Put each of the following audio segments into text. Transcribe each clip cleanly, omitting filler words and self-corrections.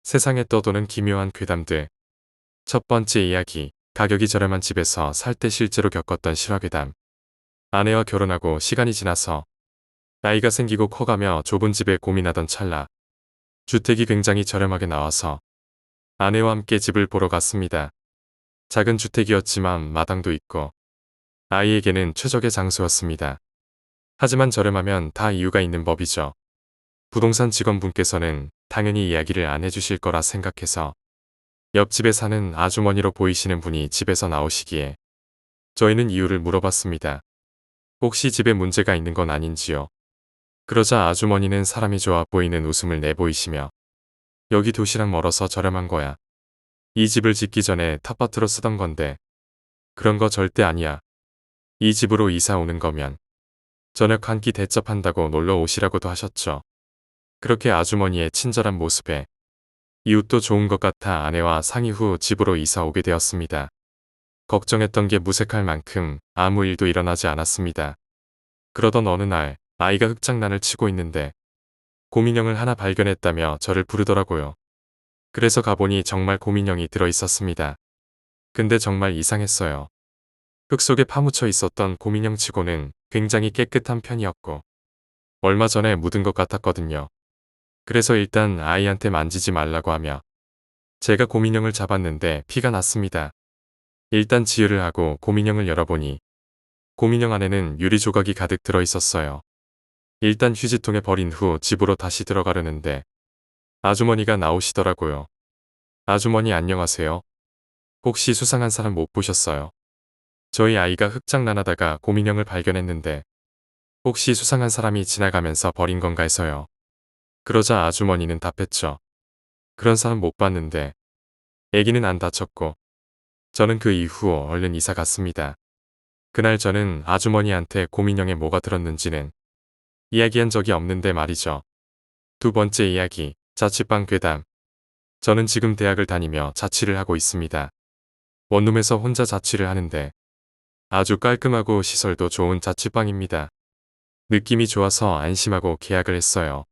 세상에 떠도는 기묘한 괴담들. 첫 번째 이야기. 가격이 저렴한 집에서 살 때 실제로 겪었던 실화괴담. 아내와 결혼하고 시간이 지나서 나이가 생기고 커가며 좁은 집에 고민하던 찰나 주택이 굉장히 저렴하게 나와서 아내와 함께 집을 보러 갔습니다. 작은 주택이었지만 마당도 있고 아이에게는 최적의 장소였습니다. 하지만 저렴하면 다 이유가 있는 법이죠. 부동산 직원분께서는 당연히 이야기를 안 해주실 거라 생각해서 옆집에 사는 아주머니로 보이시는 분이 집에서 나오시기에 저희는 이유를 물어봤습니다. 혹시 집에 문제가 있는 건 아닌지요? 그러자 아주머니는 사람이 좋아 보이는 웃음을 내보이시며 여기 도시락 멀어서 저렴한 거야. 이 집을 짓기 전에 텃밭으로 쓰던 건데 그런 거 절대 아니야. 이 집으로 이사 오는 거면 저녁 한 끼 대접한다고 놀러 오시라고도 하셨죠. 그렇게 아주머니의 친절한 모습에 이웃도 좋은 것 같아 아내와 상의 후 집으로 이사 오게 되었습니다. 걱정했던 게 무색할 만큼 아무 일도 일어나지 않았습니다. 그러던 어느 날 아이가 흙장난을 치고 있는데 곰인형을 하나 발견했다며 저를 부르더라고요. 그래서 가보니 정말 곰인형이 들어있었습니다. 근데 정말 이상했어요. 흙 속에 파묻혀 있었던 곰인형 치고는 굉장히 깨끗한 편이었고 얼마 전에 묻은 것 같았거든요. 그래서 일단 아이한테 만지지 말라고 하며 제가 곰인형을 잡았는데 피가 났습니다. 일단 지혈을 하고 곰인형을 열어보니 곰인형 안에는 유리 조각이 가득 들어있었어요. 일단 휴지통에 버린 후 집으로 다시 들어가려는데 아주머니가 나오시더라고요. 아주머니 안녕하세요. 혹시 수상한 사람 못 보셨어요? 저희 아이가 흙장난하다가 곰인형을 발견했는데 혹시 수상한 사람이 지나가면서 버린 건가 해서요. 그러자 아주머니는 답했죠. 그런 사람 못 봤는데 애기는 안 다쳤고 저는 그 이후 얼른 이사 갔습니다. 그날 저는 아주머니한테 곰인형에 뭐가 들었는지는 이야기한 적이 없는데 말이죠. 두 번째 이야기, 자취방 괴담. 저는 지금 대학을 다니며 자취를 하고 있습니다. 원룸에서 혼자 자취를 하는데 아주 깔끔하고 시설도 좋은 자취방입니다. 느낌이 좋아서 안심하고 계약을 했어요.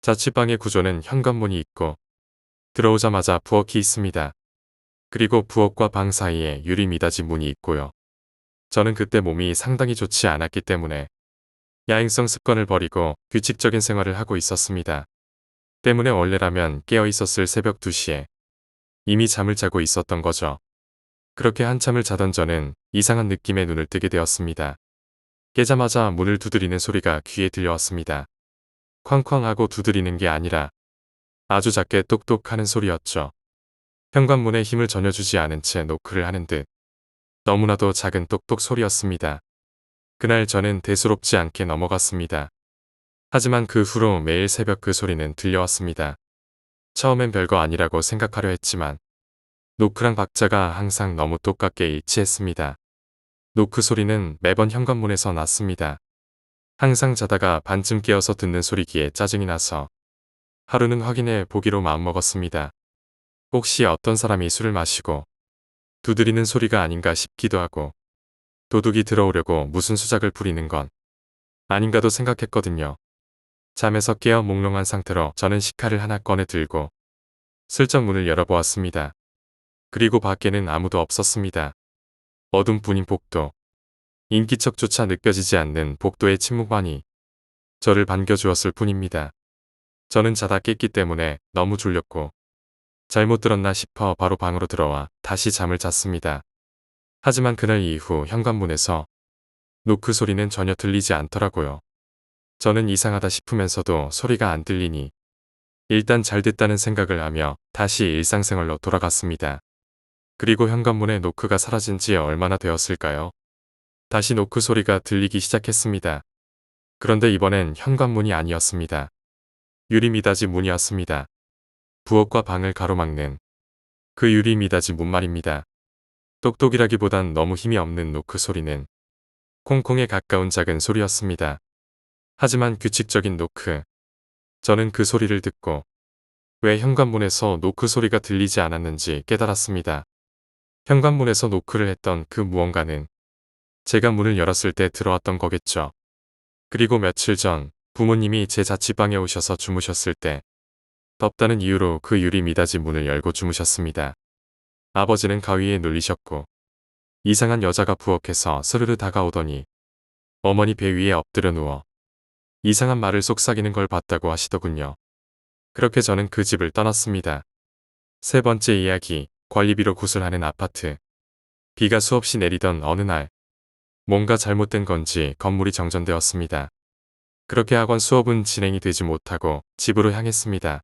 자취방의 구조는 현관문이 있고 들어오자마자 부엌이 있습니다. 그리고 부엌과 방 사이에 유리 미닫이 문이 있고요. 저는 그때 몸이 상당히 좋지 않았기 때문에 야행성 습관을 버리고 규칙적인 생활을 하고 있었습니다. 때문에 원래라면 깨어 있었을 새벽 2시에 이미 잠을 자고 있었던 거죠. 그렇게 한참을 자던 저는 이상한 느낌에 눈을 뜨게 되었습니다. 깨자마자 문을 두드리는 소리가 귀에 들려왔습니다. 쾅쾅 하고 두드리는 게 아니라 아주 작게 똑똑 하는 소리였죠. 현관문에 힘을 전혀 주지 않은 채 노크를 하는 듯 너무나도 작은 똑똑 소리였습니다. 그날 저는 대수롭지 않게 넘어갔습니다. 하지만 그 후로 매일 새벽 그 소리는 들려왔습니다. 처음엔 별거 아니라고 생각하려 했지만 노크랑 박자가 항상 너무 똑같게 일치했습니다. 노크 소리는 매번 현관문에서 났습니다. 항상 자다가 반쯤 깨어서 듣는 소리기에 짜증이 나서 하루는 확인해 보기로 마음먹었습니다. 혹시 어떤 사람이 술을 마시고 두드리는 소리가 아닌가 싶기도 하고 도둑이 들어오려고 무슨 수작을 부리는 건 아닌가도 생각했거든요. 잠에서 깨어 몽롱한 상태로 저는 식칼을 하나 꺼내 들고 슬쩍 문을 열어보았습니다. 그리고 밖에는 아무도 없었습니다. 어둠뿐인 복도. 인기척조차 느껴지지 않는 복도의 침묵만이 저를 반겨주었을 뿐입니다. 저는 자다 깼기 때문에 너무 졸렸고 잘못 들었나 싶어 바로 방으로 들어와 다시 잠을 잤습니다. 하지만 그날 이후 현관문에서 노크 소리는 전혀 들리지 않더라고요. 저는 이상하다 싶으면서도 소리가 안 들리니 일단 잘 됐다는 생각을 하며 다시 일상생활로 돌아갔습니다. 그리고 현관문에 노크가 사라진 지 얼마나 되었을까요? 다시 노크 소리가 들리기 시작했습니다. 그런데 이번엔 현관문이 아니었습니다. 유리 미닫이 문이었습니다. 부엌과 방을 가로막는 그 유리 미닫이 문 말입니다. 똑똑이라기보단 너무 힘이 없는 노크 소리는 콩콩에 가까운 작은 소리였습니다. 하지만 규칙적인 노크. 저는 그 소리를 듣고 왜 현관문에서 노크 소리가 들리지 않았는지 깨달았습니다. 현관문에서 노크를 했던 그 무언가는 제가 문을 열었을 때 들어왔던 거겠죠. 그리고 며칠 전 부모님이 제 자취방에 오셔서 주무셨을 때 덥다는 이유로 그 유리 미닫이 문을 열고 주무셨습니다. 아버지는 가위에 눌리셨고 이상한 여자가 부엌에서 스르르 다가오더니 어머니 배 위에 엎드려 누워 이상한 말을 속삭이는 걸 봤다고 하시더군요. 그렇게 저는 그 집을 떠났습니다. 세 번째 이야기, 관리비로 구슬하는 아파트. 비가 수없이 내리던 어느 날, 뭔가 잘못된 건지 건물이 정전되었습니다. 그렇게 학원 수업은 진행이 되지 못하고 집으로 향했습니다.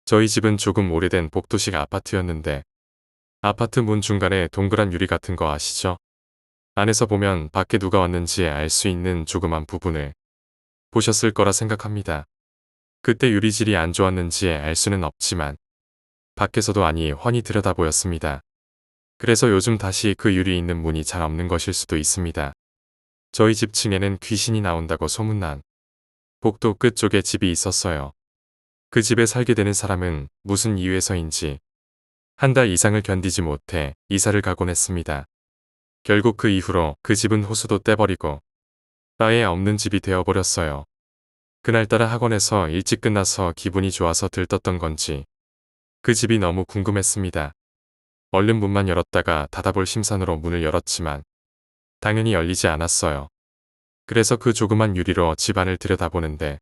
저희 집은 조금 오래된 복도식 아파트였는데 아파트 문 중간에 동그란 유리 같은 거 아시죠? 안에서 보면 밖에 누가 왔는지 알 수 있는 조그만 부분을 보셨을 거라 생각합니다. 그때 유리질이 안 좋았는지 알 수는 없지만 밖에서도 아니 훤히 들여다 보였습니다. 그래서 요즘 다시 그 유리 있는 문이 잘 없는 것일 수도 있습니다. 저희 집 층에는 귀신이 나온다고 소문난 복도 끝쪽에 집이 있었어요. 그 집에 살게 되는 사람은 무슨 이유에서인지 한 달 이상을 견디지 못해 이사를 가곤 했습니다. 결국 그 이후로 그 집은 호수도 떼버리고 아예 없는 집이 되어버렸어요. 그날따라 학원에서 일찍 끝나서 기분이 좋아서 들떴던 건지 그 집이 너무 궁금했습니다. 얼른 문만 열었다가 닫아볼 심산으로 문을 열었지만 당연히 열리지 않았어요. 그래서 그 조그만 유리로 집안을 들여다보는데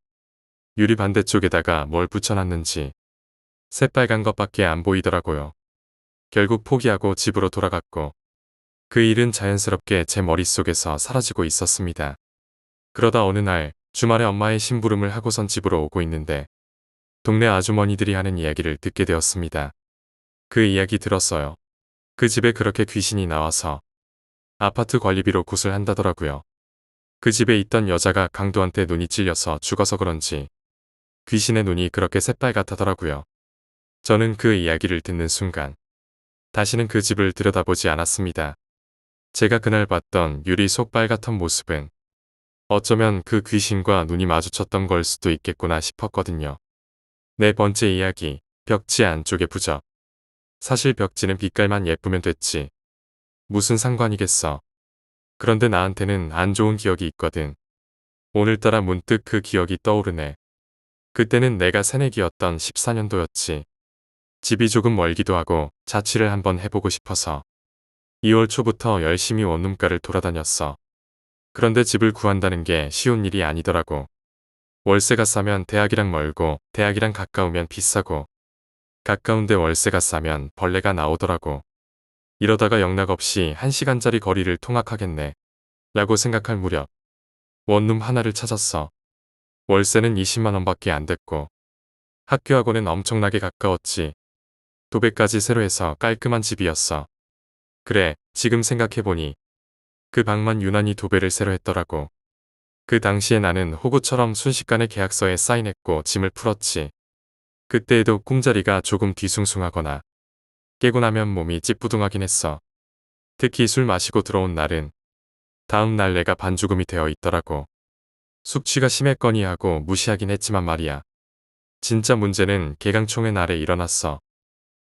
유리 반대쪽에다가 뭘 붙여놨는지 새빨간 것밖에 안 보이더라고요. 결국 포기하고 집으로 돌아갔고 그 일은 자연스럽게 제 머릿속에서 사라지고 있었습니다. 그러다 어느 날 주말에 엄마의 심부름을 하고선 집으로 오고 있는데 동네 아주머니들이 하는 이야기를 듣게 되었습니다. 그 이야기 들었어요. 그 집에 그렇게 귀신이 나와서 아파트 관리비로 구슬한다더라고요. 그 집에 있던 여자가 강도한테 눈이 찔려서 죽어서 그런지 귀신의 눈이 그렇게 새빨갛다더라고요. 저는 그 이야기를 듣는 순간 다시는 그 집을 들여다보지 않았습니다. 제가 그날 봤던 유리 속 빨갛던 모습은 어쩌면 그 귀신과 눈이 마주쳤던 걸 수도 있겠구나 싶었거든요. 네 번째 이야기, 벽지 안쪽의 부적. 사실 벽지는 빛깔만 예쁘면 됐지. 무슨 상관이겠어. 그런데 나한테는 안 좋은 기억이 있거든. 오늘따라 문득 그 기억이 떠오르네. 그때는 내가 새내기였던 14년도였지. 집이 조금 멀기도 하고 자취를 한번 해보고 싶어서 2월 초부터 열심히 원룸가를 돌아다녔어. 그런데 집을 구한다는 게 쉬운 일이 아니더라고. 월세가 싸면 대학이랑 멀고 대학이랑 가까우면 비싸고 가까운데 월세가 싸면 벌레가 나오더라고. 이러다가 영락없이 1시간짜리 거리를 통학하겠네 라고 생각할 무렵 원룸 하나를 찾았어. 월세는 20만 원밖에 안 됐고 학교하고는 엄청나게 가까웠지. 도배까지 새로 해서 깔끔한 집이었어. 그래, 지금 생각해보니 그 방만 유난히 도배를 새로 했더라고. 그 당시에 나는 호구처럼 순식간에 계약서에 사인했고 짐을 풀었지. 그때에도 꿈자리가 조금 뒤숭숭하거나 깨고 나면 몸이 찌뿌둥하긴 했어. 특히 술 마시고 들어온 날은 다음 날 내가 반죽음이 되어 있더라고. 숙취가 심했거니 하고 무시하긴 했지만 말이야. 진짜 문제는 개강총회 날에 일어났어.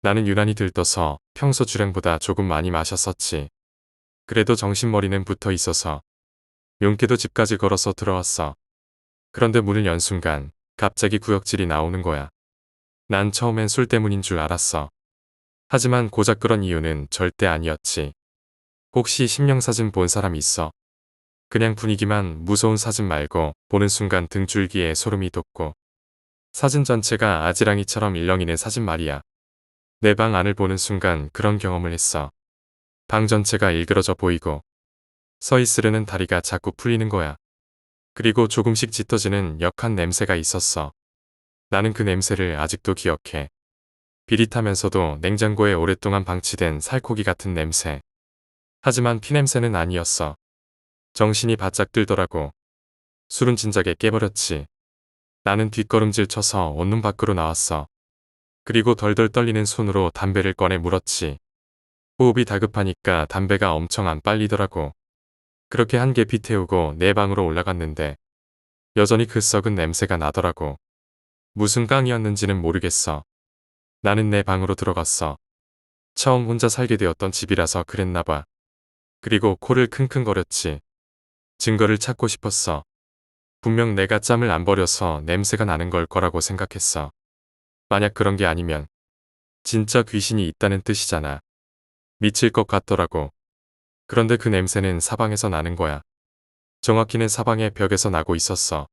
나는 유난히 들떠서 평소 주량보다 조금 많이 마셨었지. 그래도 정신머리는 붙어 있어서 용케도 집까지 걸어서 들어왔어. 그런데 문을 연 순간 갑자기 구역질이 나오는 거야. 난 처음엔 술 때문인 줄 알았어. 하지만 고작 그런 이유는 절대 아니었지. 혹시 심령사진 본 사람 있어? 그냥 분위기만 무서운 사진 말고 보는 순간 등줄기에 소름이 돋고 사진 전체가 아지랑이처럼 일렁이는 사진 말이야. 내 방 안을 보는 순간 그런 경험을 했어. 방 전체가 일그러져 보이고 서 있으려는 다리가 자꾸 풀리는 거야. 그리고 조금씩 짙어지는 역한 냄새가 있었어. 나는 그 냄새를 아직도 기억해. 비릿하면서도 냉장고에 오랫동안 방치된 살코기 같은 냄새. 하지만 피냄새는 아니었어. 정신이 바짝 들더라고. 술은 진작에 깨버렸지. 나는 뒷걸음질 쳐서 원룸 밖으로 나왔어. 그리고 덜덜 떨리는 손으로 담배를 꺼내 물었지. 호흡이 다급하니까 담배가 엄청 안 빨리더라고. 그렇게 한 개 피태우고 내 방으로 올라갔는데 여전히 그 썩은 냄새가 나더라고. 무슨 깡이었는지는 모르겠어. 나는 내 방으로 들어갔어. 처음 혼자 살게 되었던 집이라서 그랬나 봐. 그리고 코를 킁킁거렸지. 증거를 찾고 싶었어. 분명 내가 짬을 안 버려서 냄새가 나는 걸 거라고 생각했어. 만약 그런 게 아니면 진짜 귀신이 있다는 뜻이잖아. 미칠 것 같더라고. 그런데 그 냄새는 사방에서 나는 거야. 정확히는 사방의 벽에서 나고 있었어.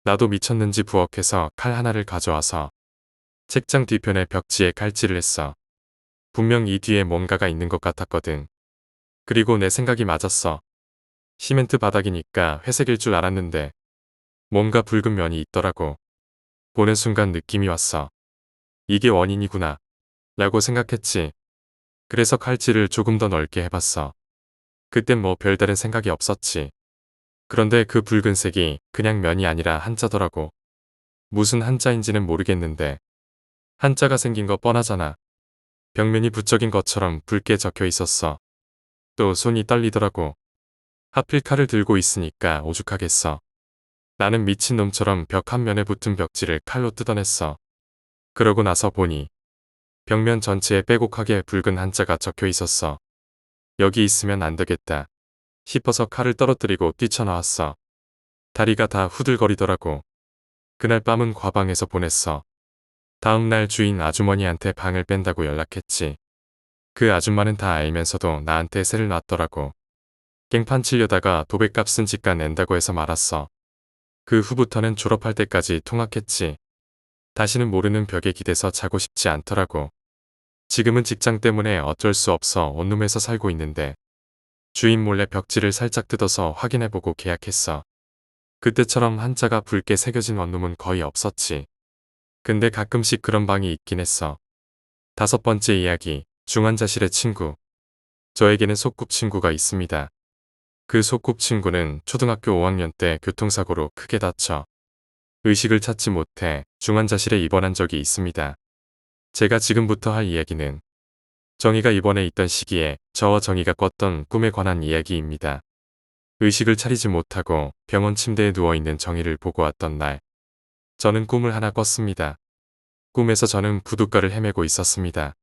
나도 미쳤는지 부엌에서 칼 하나를 가져와서 책장 뒤편의 벽지에 칼질을 했어. 분명 이 뒤에 뭔가가 있는 것 같았거든. 그리고 내 생각이 맞았어. 시멘트 바닥이니까 회색일 줄 알았는데 뭔가 붉은 면이 있더라고. 보는 순간 느낌이 왔어. 이게 원인이구나 라고 생각했지. 그래서 칼질을 조금 더 넓게 해봤어. 그땐 뭐 별다른 생각이 없었지. 그런데 그 붉은색이 그냥 면이 아니라 한자더라고. 무슨 한자인지는 모르겠는데 한자가 생긴 거 뻔하잖아. 벽면이 부쩍인 것처럼 붉게 적혀 있었어. 또 손이 떨리더라고. 하필 칼을 들고 있으니까 오죽하겠어. 나는 미친놈처럼 벽 한 면에 붙은 벽지를 칼로 뜯어냈어. 그러고 나서 보니 벽면 전체에 빼곡하게 붉은 한자가 적혀 있었어. 여기 있으면 안 되겠다 싶어서 칼을 떨어뜨리고 뛰쳐나왔어. 다리가 다 후들거리더라고. 그날 밤은 과방에서 보냈어. 다음날 주인 아주머니한테 방을 뺀다고 연락했지. 그 아줌마는 다 알면서도 나한테 세를 놨더라고. 깽판 치려다가 도배값은 집값 낸다고 해서 말았어. 그 후부터는 졸업할 때까지 통학했지. 다시는 모르는 벽에 기대서 자고 싶지 않더라고. 지금은 직장 때문에 어쩔 수 없어 원룸에서 살고 있는데 주인 몰래 벽지를 살짝 뜯어서 확인해보고 계약했어. 그때처럼 한자가 붉게 새겨진 원룸은 거의 없었지. 근데 가끔씩 그런 방이 있긴 했어. 5번째 이야기, 중환자실의 친구. 저에게는 소꿉친구가 있습니다. 그 소꿉친구는 초등학교 5학년 때 교통사고로 크게 다쳐 의식을 찾지 못해 중환자실에 입원한 적이 있습니다. 제가 지금부터 할 이야기는 정희가 입원해 있던 시기에 저와 정희가 꿨던 꿈에 관한 이야기입니다. 의식을 차리지 못하고 병원 침대에 누워있는 정희를 보고 왔던 날, 저는 꿈을 하나 꿨습니다. 꿈에서 저는 부둣가를 헤매고 있었습니다.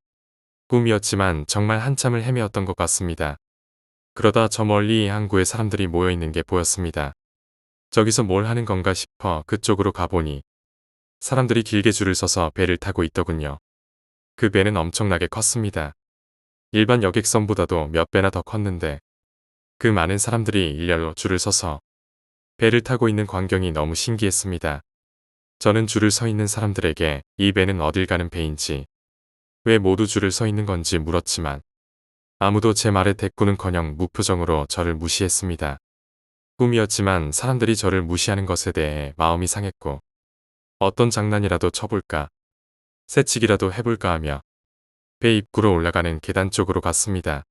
꿈이었지만 정말 한참을 헤매었던 것 같습니다. 그러다 저 멀리 항구에 사람들이 모여있는 게 보였습니다. 저기서 뭘 하는 건가 싶어 그쪽으로 가보니 사람들이 길게 줄을 서서 배를 타고 있더군요. 그 배는 엄청나게 컸습니다. 일반 여객선보다도 몇 배나 더 컸는데 그 많은 사람들이 일렬로 줄을 서서 배를 타고 있는 광경이 너무 신기했습니다. 저는 줄을 서 있는 사람들에게 이 배는 어딜 가는 배인지 왜 모두 줄을 서 있는 건지 물었지만 아무도 제 말에 대꾸는커녕 무표정으로 저를 무시했습니다. 꿈이었지만 사람들이 저를 무시하는 것에 대해 마음이 상했고 어떤 장난이라도 쳐볼까, 새치기라도 해볼까 하며 배 입구로 올라가는 계단 쪽으로 갔습니다.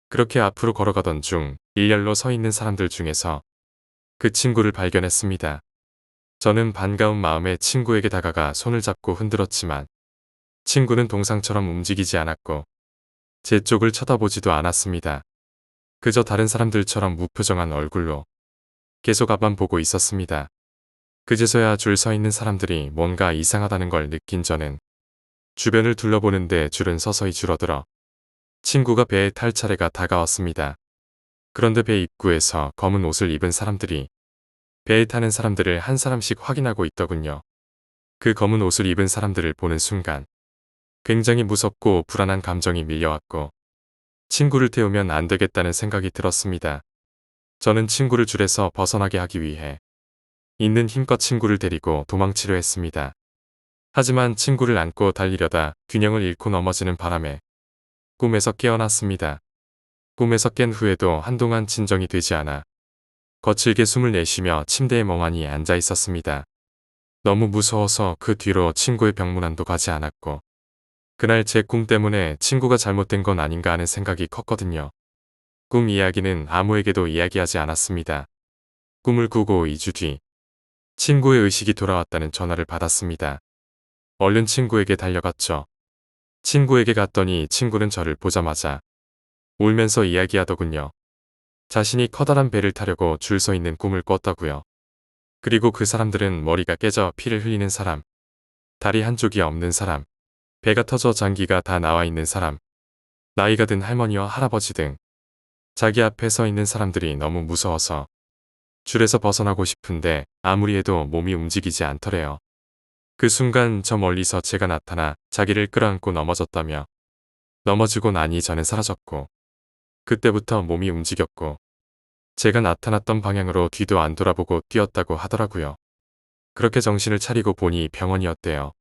그렇게 앞으로 걸어가던 중 일렬로 서 있는 사람들 중에서 그 친구를 발견했습니다. 저는 반가운 마음에 친구에게 다가가 손을 잡고 흔들었지만 친구는 동상처럼 움직이지 않았고 제 쪽을 쳐다보지도 않았습니다. 그저 다른 사람들처럼 무표정한 얼굴로 계속 앞만 보고 있었습니다. 그제서야 줄 서 있는 사람들이 뭔가 이상하다는 걸 느낀 저는 주변을 둘러보는데 줄은 서서히 줄어들어 친구가 배에 탈 차례가 다가왔습니다. 그런데 배 입구에서 검은 옷을 입은 사람들이 배에 타는 사람들을 한 사람씩 확인하고 있더군요. 그 검은 옷을 입은 사람들을 보는 순간 굉장히 무섭고 불안한 감정이 밀려왔고 친구를 태우면 안 되겠다는 생각이 들었습니다. 저는 친구를 줄에서 벗어나게 하기 위해 있는 힘껏 친구를 데리고 도망치려 했습니다. 하지만 친구를 안고 달리려다 균형을 잃고 넘어지는 바람에 꿈에서 깨어났습니다. 꿈에서 깬 후에도 한동안 진정이 되지 않아 거칠게 숨을 내쉬며 침대에 멍하니 앉아 있었습니다. 너무 무서워서 그 뒤로 친구의 병문안도 가지 않았고 그날 제 꿈 때문에 친구가 잘못된 건 아닌가 하는 생각이 컸거든요. 꿈 이야기는 아무에게도 이야기하지 않았습니다. 꿈을 꾸고 2주 뒤 친구의 의식이 돌아왔다는 전화를 받았습니다. 얼른 친구에게 달려갔죠. 친구에게 갔더니 친구는 저를 보자마자 울면서 이야기하더군요. 자신이 커다란 배를 타려고 줄 서 있는 꿈을 꿨다고요. 그리고 그 사람들은 머리가 깨져 피를 흘리는 사람, 다리 한쪽이 없는 사람, 배가 터져 장기가 다 나와 있는 사람, 나이가 든 할머니와 할아버지 등 자기 앞에 서 있는 사람들이 너무 무서워서 줄에서 벗어나고 싶은데 아무리 해도 몸이 움직이지 않더래요. 그 순간 저 멀리서 제가 나타나 자기를 끌어안고 넘어졌다며 넘어지고 나니 저는 사라졌고 그때부터 몸이 움직였고 제가 나타났던 방향으로 뒤도 안 돌아보고 뛰었다고 하더라고요. 그렇게 정신을 차리고 보니 병원이었대요.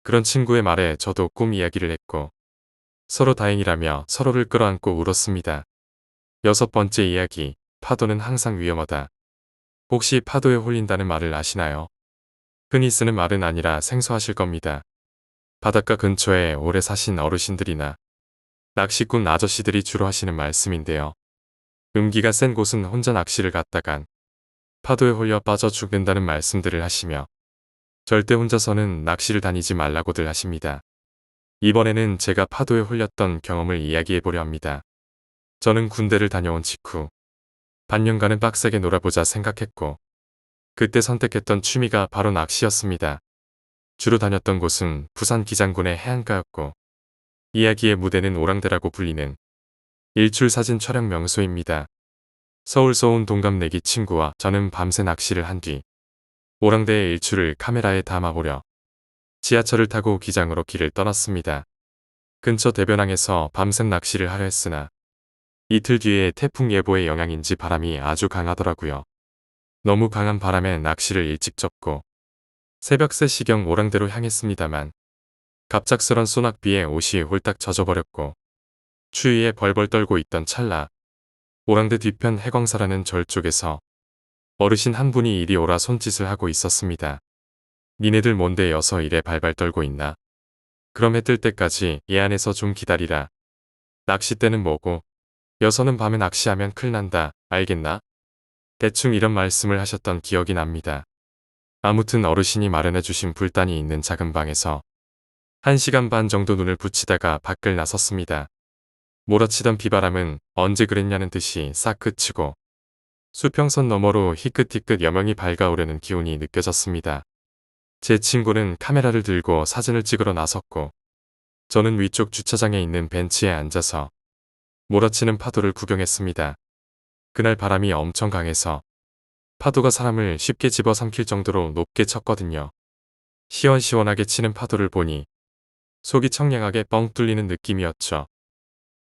그런 친구의 말에 저도 꿈 이야기를 했고 서로 다행이라며 서로를 끌어안고 울었습니다. 6번째 이야기, 파도는 항상 위험하다. 혹시 파도에 홀린다는 말을 아시나요? 흔히 쓰는 말은 아니라 생소하실 겁니다. 바닷가 근처에 오래 사신 어르신들이나 낚시꾼 아저씨들이 주로 하시는 말씀인데요. 음기가 센 곳은 혼자 낚시를 갔다간 파도에 홀려 빠져 죽는다는 말씀들을 하시며 절대 혼자서는 낚시를 다니지 말라고들 하십니다. 이번에는 제가 파도에 홀렸던 경험을 이야기해보려 합니다. 저는 군대를 다녀온 직후 반년간은 빡세게 놀아보자 생각했고 그때 선택했던 취미가 바로 낚시였습니다. 주로 다녔던 곳은 부산 기장군의 해안가였고 이야기의 무대는 오랑대라고 불리는 일출 사진 촬영 명소입니다. 서울서 온 동갑내기 친구와 저는 밤새 낚시를 한 뒤 오랑대의 일출을 카메라에 담아보려 지하철을 타고 기장으로 길을 떠났습니다. 근처 대변항에서 밤샘 낚시를 하려 했으나 이틀 뒤에 태풍 예보의 영향인지 바람이 아주 강하더라고요. 너무 강한 바람에 낚시를 일찍 접고 새벽 3시경 오랑대로 향했습니다만 갑작스런 소낙비에 옷이 홀딱 젖어버렸고 추위에 벌벌 떨고 있던 찰나 오랑대 뒤편 해광사라는 절 쪽에서 어르신 한 분이 이리 오라 손짓을 하고 있었습니다. 니네들 뭔데 여서 이래 발발 떨고 있나? 그럼 해 뜰 때까지 얘 안에서 좀 기다리라. 낚싯대는 뭐고? 여서는 밤에 낚시하면 큰일 난다. 알겠나? 대충 이런 말씀을 하셨던 기억이 납니다. 아무튼 어르신이 마련해주신 불단이 있는 작은 방에서 1시간 반 정도 눈을 붙이다가 밖을 나섰습니다. 몰아치던 비바람은 언제 그랬냐는 듯이 싹 그치고 수평선 너머로 희끗희끗 여명이 밝아오려는 기운이 느껴졌습니다. 제 친구는 카메라를 들고 사진을 찍으러 나섰고 저는 위쪽 주차장에 있는 벤치에 앉아서 몰아치는 파도를 구경했습니다. 그날 바람이 엄청 강해서 파도가 사람을 쉽게 집어삼킬 정도로 높게 쳤거든요. 시원시원하게 치는 파도를 보니 속이 청량하게 뻥 뚫리는 느낌이었죠.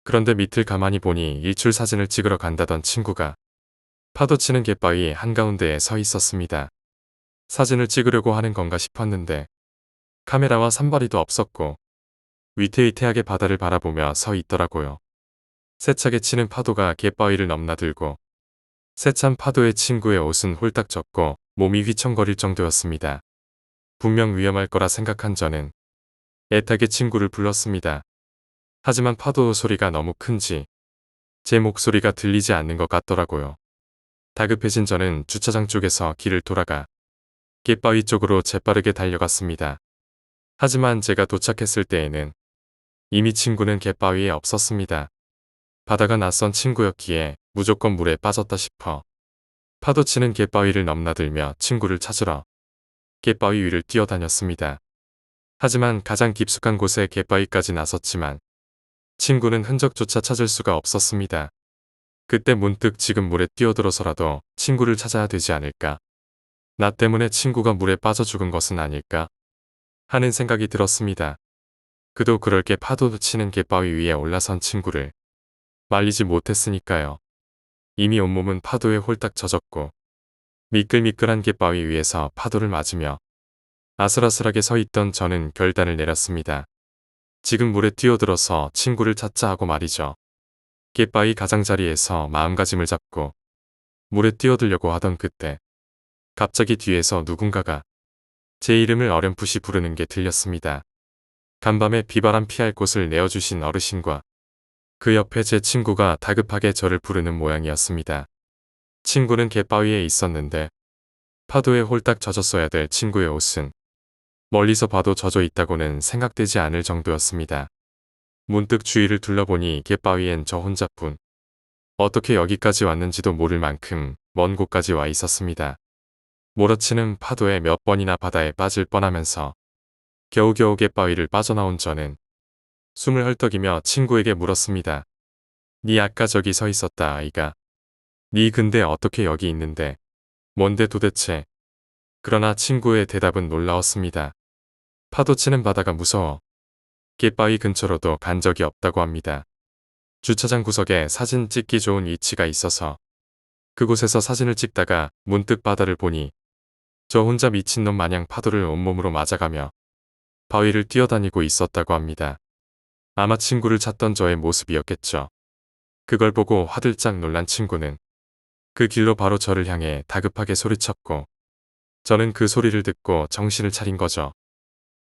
그런데 밑을 가만히 보니 일출 사진을 찍으러 간다던 친구가 파도 치는 갯바위 한가운데에 서 있었습니다. 사진을 찍으려고 하는 건가 싶었는데 카메라와 산발이도 없었고 위태위태하게 바다를 바라보며 서 있더라고요. 세차게 치는 파도가 갯바위를 넘나들고 세찬 파도에 친구의 옷은 홀딱 젖고 몸이 휘청거릴 정도였습니다. 분명 위험할 거라 생각한 저는 애타게 친구를 불렀습니다. 하지만 파도 소리가 너무 큰지 제 목소리가 들리지 않는 것 같더라고요. 다급해진 저는 주차장 쪽에서 길을 돌아가 갯바위 쪽으로 재빠르게 달려갔습니다. 하지만 제가 도착했을 때에는 이미 친구는 갯바위에 없었습니다. 바다가 낯선 친구였기에 무조건 물에 빠졌다 싶어 파도치는 갯바위를 넘나들며 친구를 찾으러 갯바위 위를 뛰어다녔습니다. 하지만 가장 깊숙한 곳에 갯바위까지 나섰지만 친구는 흔적조차 찾을 수가 없었습니다. 그때 문득 지금 물에 뛰어들어서라도 친구를 찾아야 되지 않을까? 나 때문에 친구가 물에 빠져 죽은 것은 아닐까? 하는 생각이 들었습니다. 그도 그럴 게 파도 치는 갯바위 위에 올라선 친구를 말리지 못했으니까요. 이미 온몸은 파도에 홀딱 젖었고 미끌미끌한 갯바위 위에서 파도를 맞으며 아슬아슬하게 서 있던 저는 결단을 내렸습니다. 지금 물에 뛰어들어서 친구를 찾자 하고 말이죠. 갯바위 가장자리에서 마음가짐을 잡고 물에 뛰어들려고 하던 그때 갑자기 뒤에서 누군가가 제 이름을 어렴풋이 부르는 게 들렸습니다. 간밤에 비바람 피할 곳을 내어주신 어르신과 그 옆에 제 친구가 다급하게 저를 부르는 모양이었습니다. 친구는 갯바위에 있었는데 파도에 홀딱 젖었어야 될 친구의 옷은 멀리서 봐도 젖어 있다고는 생각되지 않을 정도였습니다. 문득 주위를 둘러보니 갯바위엔 저 혼자뿐 어떻게 여기까지 왔는지도 모를 만큼 먼 곳까지 와 있었습니다. 몰아치는 파도에 몇 번이나 바다에 빠질 뻔하면서 겨우겨우 갯바위를 빠져나온 저는 숨을 헐떡이며 친구에게 물었습니다. 니 아까 저기 서 있었다 아이가. 니 근데 어떻게 여기 있는데? 뭔데 도대체? 그러나 친구의 대답은 놀라웠습니다. 파도 치는 바다가 무서워 갯바위 근처로도 간 적이 없다고 합니다. 주차장 구석에 사진 찍기 좋은 위치가 있어서 그곳에서 사진을 찍다가 문득 바다를 보니 저 혼자 미친놈 마냥 파도를 온몸으로 맞아가며 바위를 뛰어다니고 있었다고 합니다. 아마 친구를 찾던 저의 모습이었겠죠. 그걸 보고 화들짝 놀란 친구는 그 길로 바로 저를 향해 다급하게 소리쳤고 저는 그 소리를 듣고 정신을 차린 거죠.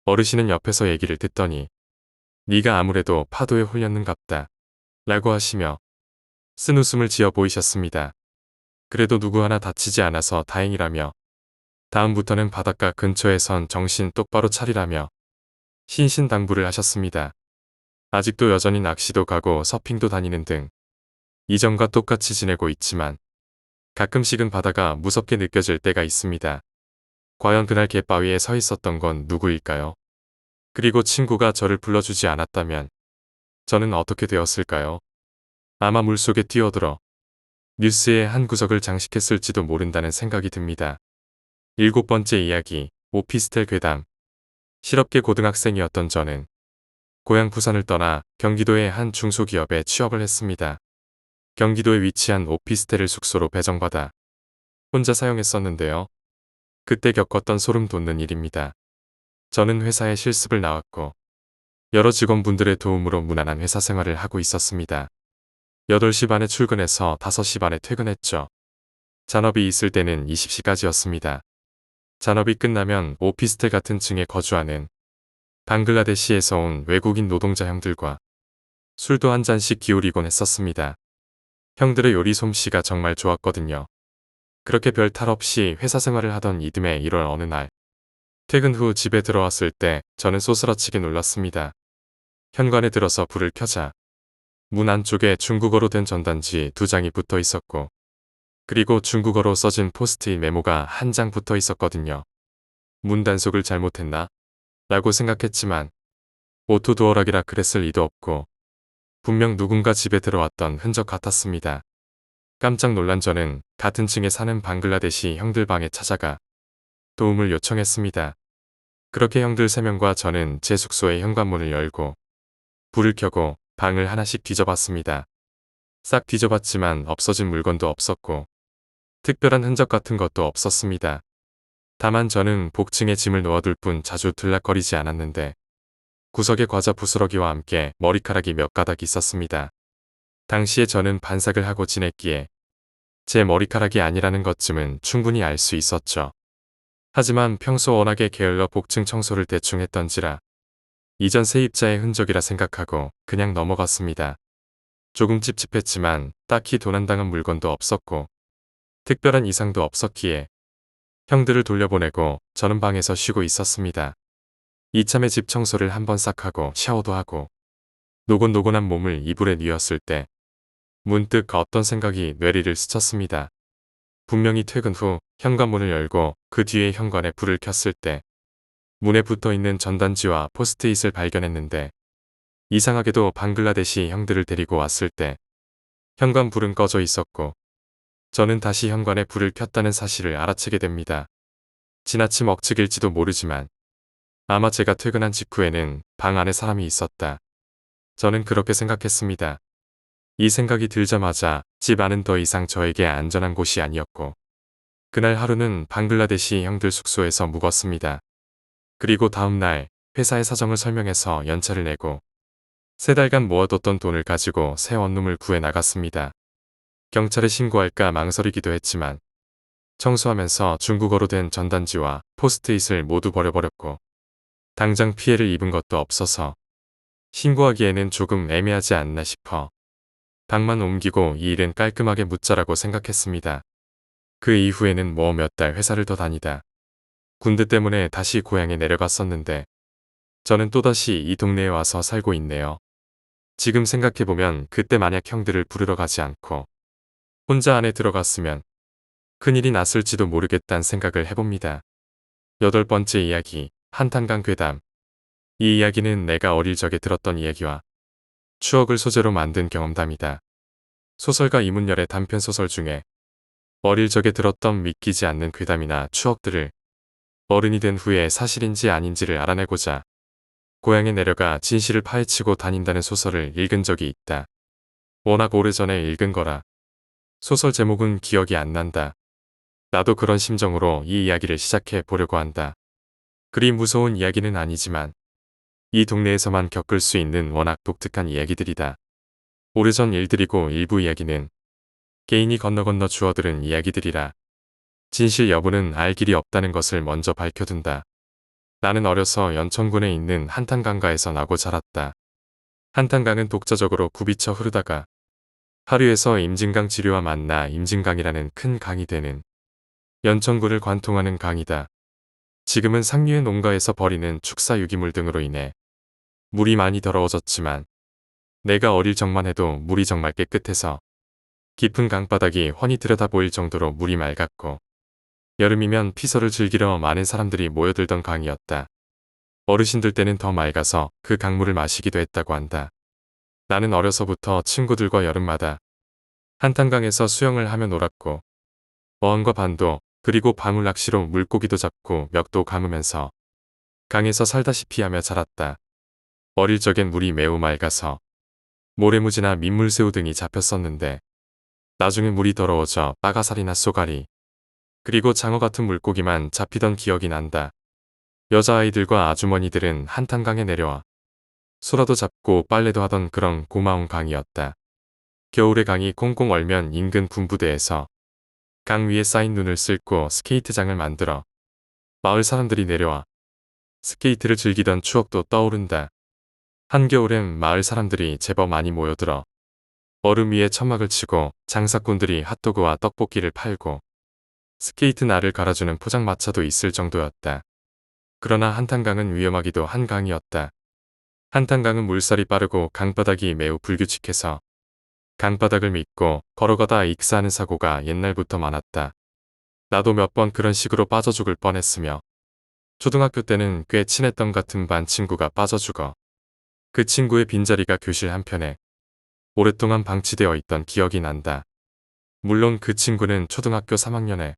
어르신은 옆에서 얘기를 듣더니 네가 아무래도 파도에 홀렸는갑다 라고 하시며 쓴웃음을 지어 보이셨습니다. 그래도 누구 하나 다치지 않아서 다행이라며 다음부터는 바닷가 근처에선 정신 똑바로 차리라며 신신당부를 하셨습니다. 아직도 여전히 낚시도 가고 서핑도 다니는 등 이전과 똑같이 지내고 있지만 가끔씩은 바다가 무섭게 느껴질 때가 있습니다. 과연 그날 갯바위에 서 있었던 건 누구일까요? 그리고 친구가 저를 불러주지 않았다면 저는 어떻게 되었을까요? 아마 물속에 뛰어들어 뉴스의 한 구석을 장식했을지도 모른다는 생각이 듭니다. 7번째 이야기, 오피스텔 괴담. 실업계 고등학생이었던 저는 고향 부산을 떠나 경기도의 한 중소기업에 취업을 했습니다. 경기도에 위치한 오피스텔을 숙소로 배정받아 혼자 사용했었는데요. 그때 겪었던 소름 돋는 일입니다. 저는 회사에 실습을 나왔고 여러 직원분들의 도움으로 무난한 회사 생활을 하고 있었습니다. 8시 반에 출근해서 5시 반에 퇴근했죠. 잔업이 있을 때는 20시까지였습니다. 잔업이 끝나면 오피스텔 같은 층에 거주하는 방글라데시에서 온 외국인 노동자 형들과 술도 한 잔씩 기울이곤 했었습니다. 형들의 요리 솜씨가 정말 좋았거든요. 그렇게 별 탈 없이 회사 생활을 하던 이듬해 1월 어느 날 퇴근 후 집에 들어왔을 때 저는 쏘스라치게 놀랐습니다. 현관에 들어서 불을 켜자 문 안쪽에 중국어로 된 전단지 2장이 붙어 있었고 그리고 중국어로 써진 포스트잇 메모가 한 장 붙어 있었거든요. 문 단속을 잘못했나? 라고 생각했지만 오토도어락이라 그랬을 리도 없고 분명 누군가 집에 들어왔던 흔적 같았습니다. 깜짝 놀란 저는 같은 층에 사는 방글라데시 형들 방에 찾아가 도움을 요청했습니다. 그렇게 형들 3명과 저는 제 숙소의 현관문을 열고 불을 켜고 방을 하나씩 뒤져봤습니다. 싹 뒤져봤지만 없어진 물건도 없었고 특별한 흔적 같은 것도 없었습니다. 다만 저는 복층에 짐을 놓아둘 뿐 자주 들락거리지 않았는데 구석에 과자 부스러기와 함께 머리카락이 몇 가닥 있었습니다. 당시에 저는 반삭을 하고 지냈기에 제 머리카락이 아니라는 것쯤은 충분히 알 수 있었죠. 하지만 평소 워낙에 게을러 복층 청소를 대충 했던지라 이전 세입자의 흔적이라 생각하고 그냥 넘어갔습니다. 조금 찝찝했지만 딱히 도난당한 물건도 없었고 특별한 이상도 없었기에 형들을 돌려보내고 저는 방에서 쉬고 있었습니다. 이참에 집 청소를 한번 싹 하고 샤워도 하고 노곤노곤한 몸을 이불에 뉘었을 때 문득 어떤 생각이 뇌리를 스쳤습니다. 분명히 퇴근 후 현관문을 열고 그 뒤에 현관에 불을 켰을 때 문에 붙어있는 전단지와 포스트잇을 발견했는데 이상하게도 방글라데시 형들을 데리고 왔을 때 현관 불은 꺼져 있었고 저는 다시 현관에 불을 켰다는 사실을 알아채게 됩니다. 지나침 억측일지도 모르지만 아마 제가 퇴근한 직후에는 방 안에 사람이 있었다. 저는 그렇게 생각했습니다. 이 생각이 들자마자 집 안은 더 이상 저에게 안전한 곳이 아니었고 그날 하루는 방글라데시 형들 숙소에서 묵었습니다. 그리고 다음날 회사의 사정을 설명해서 연차를 내고 3달간 모아뒀던 돈을 가지고 새 원룸을 구해 나갔습니다. 경찰에 신고할까 망설이기도 했지만 청소하면서 중국어로 된 전단지와 포스트잇을 모두 버려버렸고 당장 피해를 입은 것도 없어서 신고하기에는 조금 애매하지 않나 싶어 방만 옮기고 이 일은 깔끔하게 묻자라고 생각했습니다. 그 이후에는 뭐 몇 달 회사를 더 다니다 군대 때문에 다시 고향에 내려갔었는데 저는 또다시 이 동네에 와서 살고 있네요. 지금 생각해보면 그때 만약 형들을 부르러 가지 않고 혼자 안에 들어갔으면 큰일이 났을지도 모르겠다는 생각을 해봅니다. 8번째 이야기, 한탄강 괴담. 이 이야기는 내가 어릴 적에 들었던 이야기와 추억을 소재로 만든 경험담이다. 소설가 이문열의 단편소설 중에 어릴 적에 들었던 믿기지 않는 괴담이나 추억들을 어른이 된 후에 사실인지 아닌지를 알아내고자 고향에 내려가 진실을 파헤치고 다닌다는 소설을 읽은 적이 있다. 워낙 오래전에 읽은 거라 소설 제목은 기억이 안 난다. 나도 그런 심정으로 이 이야기를 시작해 보려고 한다. 그리 무서운 이야기는 아니지만 이 동네에서만 겪을 수 있는 워낙 독특한 이야기들이다. 오래전 일들이고 일부 이야기는 개인이 건너 주워들은 이야기들이라 진실 여부는 알 길이 없다는 것을 먼저 밝혀둔다. 나는 어려서 연천군에 있는 한탄강가에서 나고 자랐다. 한탄강은 독자적으로 굽이쳐 흐르다가 하류에서 임진강 지류와 만나 임진강이라는 큰 강이 되는 연천군을 관통하는 강이다. 지금은 상류의 농가에서 버리는 축사 유기물 등으로 인해 물이 많이 더러워졌지만 내가 어릴 적만 해도 물이 정말 깨끗해서 깊은 강바닥이 훤히 들여다 보일 정도로 물이 맑았고 여름이면 피서를 즐기러 많은 사람들이 모여들던 강이었다. 어르신들 때는 더 맑아서 그 강물을 마시기도 했다고 한다. 나는 어려서부터 친구들과 여름마다 한탄강에서 수영을 하며 놀았고 어항과 반도 그리고 방울 낚시로 물고기도 잡고 멱도 감으면서 강에서 살다시피 하며 자랐다. 어릴 적엔 물이 매우 맑아서 모래무지나 민물새우 등이 잡혔었는데 나중에 물이 더러워져 빠가사리나 쏘가리 그리고 장어 같은 물고기만 잡히던 기억이 난다. 여자아이들과 아주머니들은 한탄강에 내려와 소라도 잡고 빨래도 하던 그런 고마운 강이었다. 겨울에 강이 꽁꽁 얼면 인근 군부대에서 강 위에 쌓인 눈을 쓸고 스케이트장을 만들어 마을 사람들이 내려와 스케이트를 즐기던 추억도 떠오른다. 한겨울엔 마을 사람들이 제법 많이 모여들어 얼음 위에 천막을 치고 장사꾼들이 핫도그와 떡볶이를 팔고 스케이트 날을 갈아주는 포장마차도 있을 정도였다. 그러나 한탄강은 위험하기도 한 강이었다. 한탄강은 물살이 빠르고 강바닥이 매우 불규칙해서 강바닥을 믿고 걸어가다 익사하는 사고가 옛날부터 많았다. 나도 몇 번 그런 식으로 빠져 죽을 뻔했으며 초등학교 때는 꽤 친했던 같은 반 친구가 빠져 죽어 그 친구의 빈자리가 교실 한편에 오랫동안 방치되어 있던 기억이 난다. 물론 그 친구는 초등학교 3학년에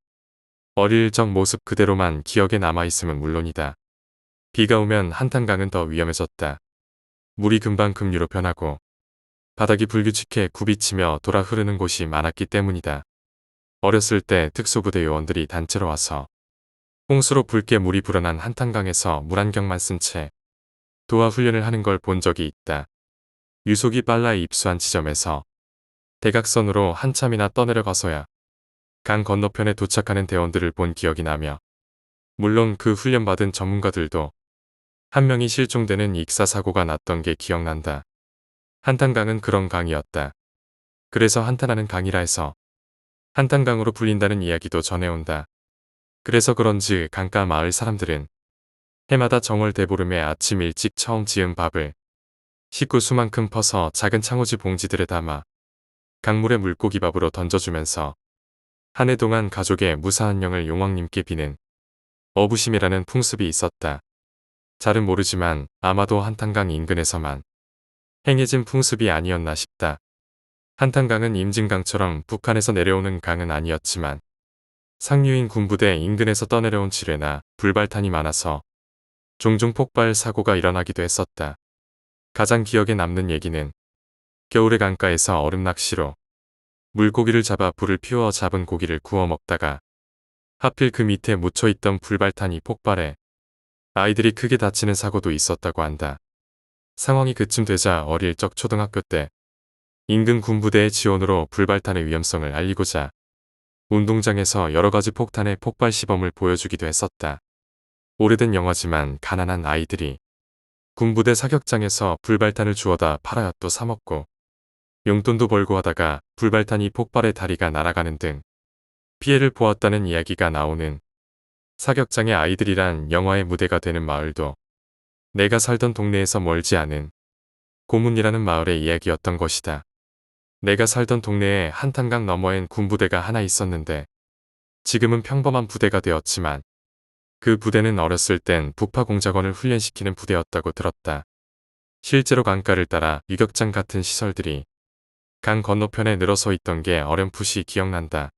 어릴 적 모습 그대로만 기억에 남아있음은 물론이다. 비가 오면 한탄강은 더 위험해졌다. 물이 금방 급류로 변하고 바닥이 불규칙해 굽이치며 돌아 흐르는 곳이 많았기 때문이다. 어렸을 때 특수부대 요원들이 단체로 와서 홍수로 붉게 물이 불어난 한탄강에서 물안경만 쓴 채 도하 훈련을 하는 걸 본 적이 있다. 유속이 빨라 입수한 지점에서 대각선으로 한참이나 떠내려가서야 강 건너편에 도착하는 대원들을 본 기억이 나며 물론 그 훈련받은 전문가들도 한 명이 실종되는 익사사고가 났던 게 기억난다. 한탄강은 그런 강이었다. 그래서 한탄하는 강이라 해서 한탄강으로 불린다는 이야기도 전해온다. 그래서 그런지 강가 마을 사람들은 해마다 정월 대보름에 아침 일찍 처음 지은 밥을 식구 수만큼 퍼서 작은 창호지 봉지들에 담아 강물에 물고기밥으로 던져주면서 한 해 동안 가족의 무사한 영을 용왕님께 비는 어부심이라는 풍습이 있었다. 잘은 모르지만 아마도 한탄강 인근에서만 행해진 풍습이 아니었나 싶다. 한탄강은 임진강처럼 북한에서 내려오는 강은 아니었지만 상류인 군부대 인근에서 떠내려온 지뢰나 불발탄이 많아서 종종 폭발 사고가 일어나기도 했었다. 가장 기억에 남는 얘기는 겨울에 강가에서 얼음 낚시로 물고기를 잡아 불을 피워 잡은 고기를 구워 먹다가 하필 그 밑에 묻혀있던 불발탄이 폭발해 아이들이 크게 다치는 사고도 있었다고 한다. 상황이 그쯤 되자 어릴 적 초등학교 때 인근 군부대의 지원으로 불발탄의 위험성을 알리고자 운동장에서 여러가지 폭탄의 폭발 시범을 보여주기도 했었다. 오래된 영화지만 가난한 아이들이 군부대 사격장에서 불발탄을 주워다 팔아야 또 사먹고 용돈도 벌고 하다가 불발탄이 폭발해 다리가 날아가는 등 피해를 보았다는 이야기가 나오는 사격장의 아이들이란 영화의 무대가 되는 마을도 내가 살던 동네에서 멀지 않은 고문이라는 마을의 이야기였던 것이다. 내가 살던 동네에 한탄강 너머엔 군부대가 하나 있었는데 지금은 평범한 부대가 되었지만 그 부대는 어렸을 땐 북파공작원을 훈련시키는 부대였다고 들었다. 실제로 강가를 따라 유격장 같은 시설들이 강 건너편에 늘어서 있던 게 어렴풋이 기억난다.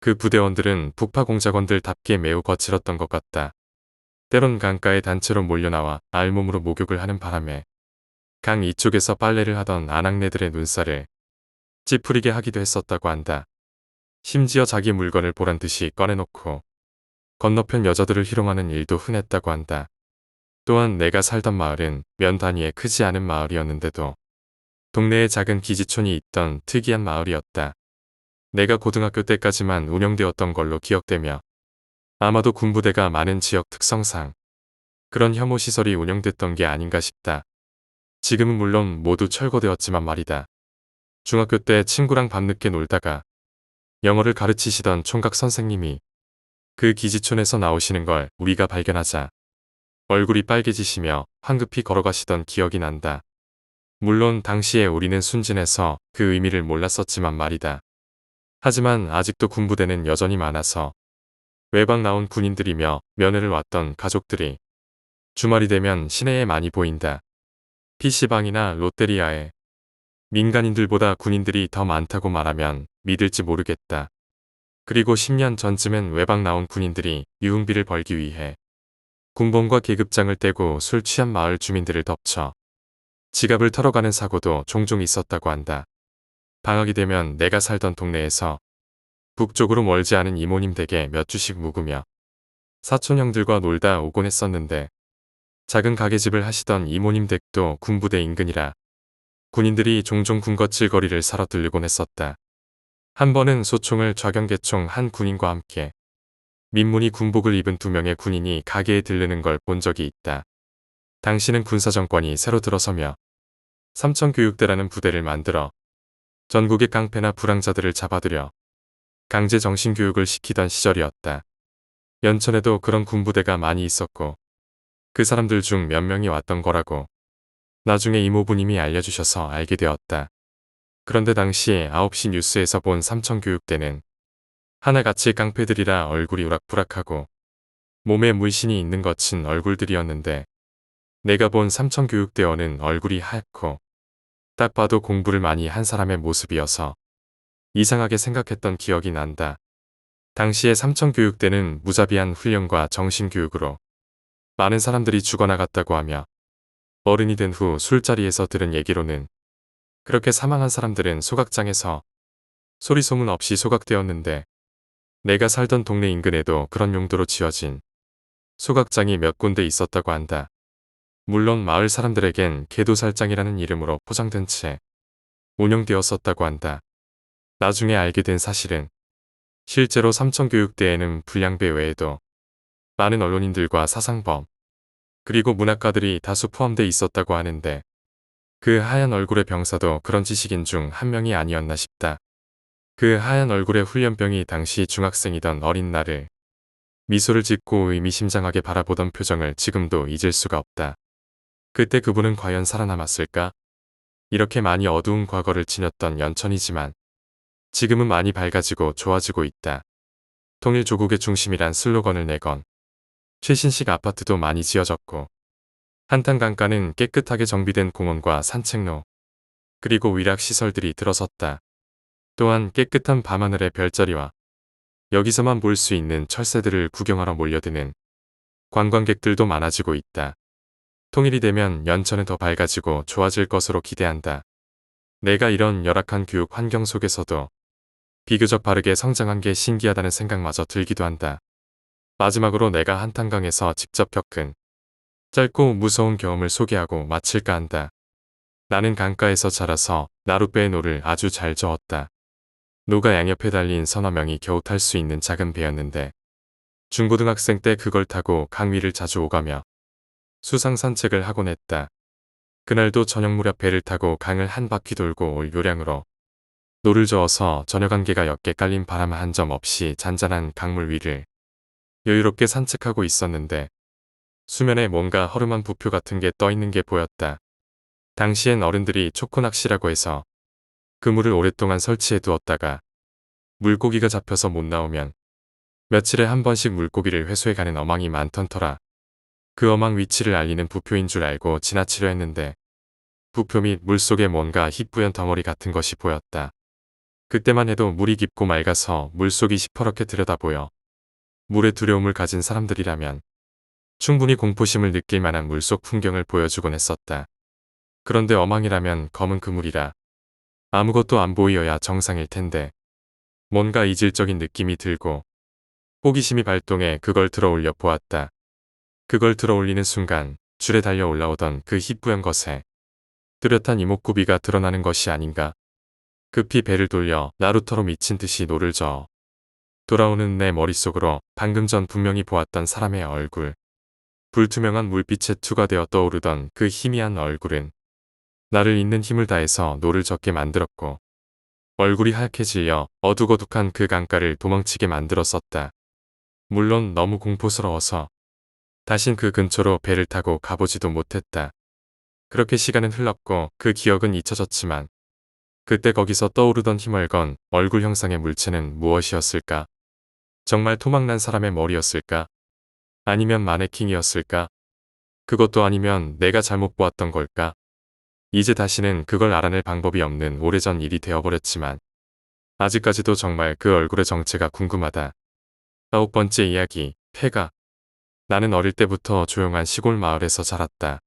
그 부대원들은 북파공작원들답게 매우 거칠었던 것 같다. 때론 강가에 단체로 몰려나와 알몸으로 목욕을 하는 바람에 강 이쪽에서 빨래를 하던 아낙네들의 눈살을 찌푸리게 하기도 했었다고 한다. 심지어 자기 물건을 보란 듯이 꺼내놓고 건너편 여자들을 희롱하는 일도 흔했다고 한다. 또한 내가 살던 마을은 면 단위의 크지 않은 마을이었는데도 동네에 작은 기지촌이 있던 특이한 마을이었다. 내가 고등학교 때까지만 운영되었던 걸로 기억되며 아마도 군부대가 많은 지역 특성상 그런 혐오시설이 운영됐던 게 아닌가 싶다. 지금은 물론 모두 철거되었지만 말이다. 중학교 때 친구랑 밤늦게 놀다가 영어를 가르치시던 총각 선생님이 그 기지촌에서 나오시는 걸 우리가 발견하자 얼굴이 빨개지시며 황급히 걸어가시던 기억이 난다. 물론 당시에 우리는 순진해서 그 의미를 몰랐었지만 말이다. 하지만 아직도 군부대는 여전히 많아서 외박 나온 군인들이며 면회를 왔던 가족들이 주말이 되면 시내에 많이 보인다. PC방이나 롯데리아에 민간인들보다 군인들이 더 많다고 말하면 믿을지 모르겠다. 그리고 10년 전쯤엔 외박 나온 군인들이 유흥비를 벌기 위해 군번과 계급장을 떼고 술 취한 마을 주민들을 덮쳐 지갑을 털어가는 사고도 종종 있었다고 한다. 방학이 되면 내가 살던 동네에서 북쪽으로 멀지 않은 이모님 댁에 몇 주씩 묵으며 사촌 형들과 놀다 오곤 했었는데 작은 가게집을 하시던 이모님 댁도 군부대 인근이라 군인들이 종종 군것질거리를 사러 들르곤 했었다. 한 번은 소총을 좌경계총 한 군인과 함께 민무늬 군복을 입은 2명의 군인이 가게에 들르는 걸 본 적이 있다. 당시는 군사정권이 새로 들어서며 삼천교육대라는 부대를 만들어 전국의 깡패나 불황자들을 잡아들여 강제 정신교육을 시키던 시절이었다. 연천에도 그런 군부대가 많이 있었고 그 사람들 중 몇 명이 왔던 거라고 나중에 이모부님이 알려주셔서 알게 되었다. 그런데 당시 9시 뉴스에서 본 삼천교육대는 하나같이 깡패들이라 얼굴이 우락부락하고 몸에 문신이 있는 거친 얼굴들이었는데 내가 본 삼천교육대원은 얼굴이 하얗고 딱 봐도 공부를 많이 한 사람의 모습이어서 이상하게 생각했던 기억이 난다. 당시에 삼천교육대는 무자비한 훈련과 정신교육으로 많은 사람들이 죽어나갔다고 하며 어른이 된 후 술자리에서 들은 얘기로는 그렇게 사망한 사람들은 소각장에서 소리소문 없이 소각되었는데 내가 살던 동네 인근에도 그런 용도로 지어진 소각장이 몇 군데 있었다고 한다. 물론 마을 사람들에겐 개도살장이라는 이름으로 포장된 채 운영되었었다고 한다. 나중에 알게 된 사실은 실제로 삼천교육대에는 불량배 외에도 많은 언론인들과 사상범 그리고 문학가들이 다수 포함돼 있었다고 하는데 그 하얀 얼굴의 병사도 그런 지식인 중 한 명이 아니었나 싶다. 그 하얀 얼굴의 훈련병이 당시 중학생이던 어린 나를 미소를 짓고 의미심장하게 바라보던 표정을 지금도 잊을 수가 없다. 그때 그분은 과연 살아남았을까? 이렇게 많이 어두운 과거를 지녔던 연천이지만 지금은 많이 밝아지고 좋아지고 있다. 통일조국의 중심이란 슬로건을 내건 최신식 아파트도 많이 지어졌고 한탄강가는 깨끗하게 정비된 공원과 산책로 그리고 위락시설들이 들어섰다. 또한 깨끗한 밤하늘의 별자리와 여기서만 볼 수 있는 철새들을 구경하러 몰려드는 관광객들도 많아지고 있다. 통일이 되면 연천은 더 밝아지고 좋아질 것으로 기대한다. 내가 이런 열악한 교육 환경 속에서도 비교적 바르게 성장한 게 신기하다는 생각마저 들기도 한다. 마지막으로 내가 한탄강에서 직접 겪은 짧고 무서운 경험을 소개하고 마칠까 한다. 나는 강가에서 자라서 나룻배의 노를 아주 잘 저었다. 노가 양옆에 달린 서너 명이 겨우 탈 수 있는 작은 배였는데 중고등학생 때 그걸 타고 강 위를 자주 오가며 수상 산책을 하곤 했다. 그날도 저녁 무렵 배를 타고 강을 한 바퀴 돌고 올 요량으로 노를 저어서 저녁 안개가 옅게 깔린 바람 한 점 없이 잔잔한 강물 위를 여유롭게 산책하고 있었는데 수면에 뭔가 허름한 부표 같은 게 떠 있는 게 보였다. 당시엔 어른들이 초코낚시라고 해서 그물을 오랫동안 설치해 두었다가 물고기가 잡혀서 못 나오면 며칠에 한 번씩 물고기를 회수해 가는 어망이 많던 터라 그 어망 위치를 알리는 부표인 줄 알고 지나치려 했는데 부표 및 물속에 뭔가 희뿌연 덩어리 같은 것이 보였다. 그때만 해도 물이 깊고 맑아서 물속이 시퍼렇게 들여다보여 물의 두려움을 가진 사람들이라면 충분히 공포심을 느낄 만한 물속 풍경을 보여주곤 했었다. 그런데 어망이라면 검은 그물이라 아무것도 안 보이어야 정상일 텐데 뭔가 이질적인 느낌이 들고 호기심이 발동해 그걸 들어올려 보았다. 그걸 들어올리는 순간 줄에 달려 올라오던 그 희뿌연 것에 뚜렷한 이목구비가 드러나는 것이 아닌가. 급히 배를 돌려 나루터로 미친 듯이 노를 저어 돌아오는 내 머릿속으로 방금 전 분명히 보았던 사람의 얼굴, 불투명한 물빛에 투과되어 떠오르던 그 희미한 얼굴은 나를 잇는 힘을 다해서 노를 젓게 만들었고 얼굴이 하얗게 질려 어둑어둑한 그 강가를 도망치게 만들었었다. 물론 너무 공포스러워서 다신 그 근처로 배를 타고 가보지도 못했다. 그렇게 시간은 흘렀고 그 기억은 잊혀졌지만 그때 거기서 떠오르던 희멀건 얼굴 형상의 물체는 무엇이었을까? 정말 토막난 사람의 머리였을까? 아니면 마네킹이었을까? 그것도 아니면 내가 잘못 보았던 걸까? 이제 다시는 그걸 알아낼 방법이 없는 오래전 일이 되어버렸지만 아직까지도 정말 그 얼굴의 정체가 궁금하다. 9번째 이야기, 폐가. 나는 어릴 때부터 조용한 시골 마을에서 자랐다.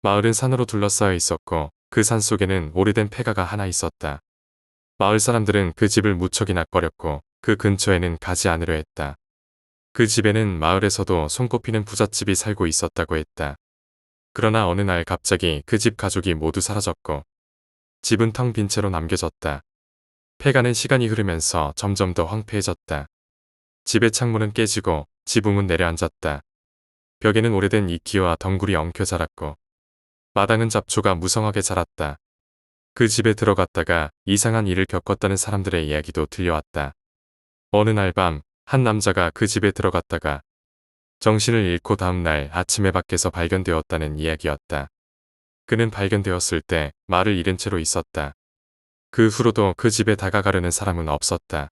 마을은 산으로 둘러싸여 있었고 그 산 속에는 오래된 폐가가 하나 있었다. 마을 사람들은 그 집을 무척이나 꺼렸고 그 근처에는 가지 않으려 했다. 그 집에는 마을에서도 손꼽히는 부잣집이 살고 있었다고 했다. 그러나 어느 날 갑자기 그 집 가족이 모두 사라졌고 집은 텅 빈 채로 남겨졌다. 폐가는 시간이 흐르면서 점점 더 황폐해졌다. 집의 창문은 깨지고 지붕은 내려앉았다. 벽에는 오래된 이끼와 덩굴이 엉켜 자랐고 마당은 잡초가 무성하게 자랐다. 그 집에 들어갔다가 이상한 일을 겪었다는 사람들의 이야기도 들려왔다. 어느 날 밤 한 남자가 그 집에 들어갔다가 정신을 잃고 다음날 아침에 밖에서 발견되었다는 이야기였다. 그는 발견되었을 때 말을 잃은 채로 있었다. 그 후로도 그 집에 다가가려는 사람은 없었다.